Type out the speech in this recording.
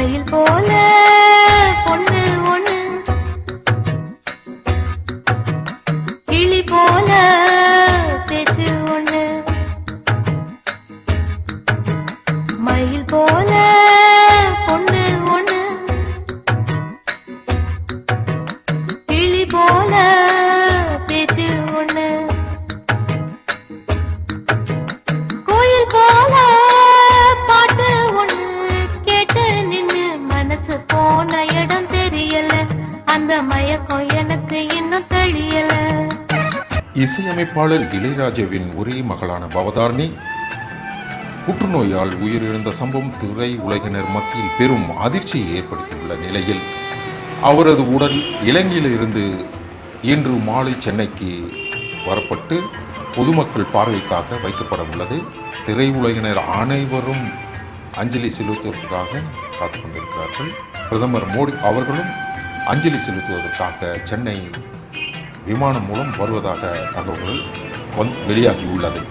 மயில் போல பொண்ணு ஒண்ணு, கிளி போல பேச்சு ஒண்ணு, மயில் போல பொண்ணு ஒண்ணு, கிளி போல பேச்சு ஒண்ணு, கோயில் போல பாட்டு ஒண்ணு கேட்டு நின்னு மனசு போன இடம் தெரியல, அந்த மயக்கம் எனக்கு இன்னும் தெரியல. இசையமைப்பாளர் இளையராஜாவின் ஒரே மகளான பவதாரணி புற்றுநோயால் உயிரிழந்த சம்பவம் திரை உலகினர் மத்தியில் பெரும் அதிர்ச்சியை ஏற்படுத்தியுள்ள நிலையில் அவரது உடல் இலங்கையிலிருந்து இன்று மாலை சென்னைக்கு வரப்பட்டு பொதுமக்கள் பார்வைக்காக வைக்கப்பட உள்ளது. திரையுலகினர் அனைவரும் அஞ்சலி செலுத்துவதற்காக காத்து கொண்டிருக்கிறார்கள். பிரதமர் மோடி அவர்களும் அஞ்சலி செலுத்துவதற்காக சென்னை விமானம் மூலம் வருவதாக தகவல்கள் வெளியாகியுள்ளது.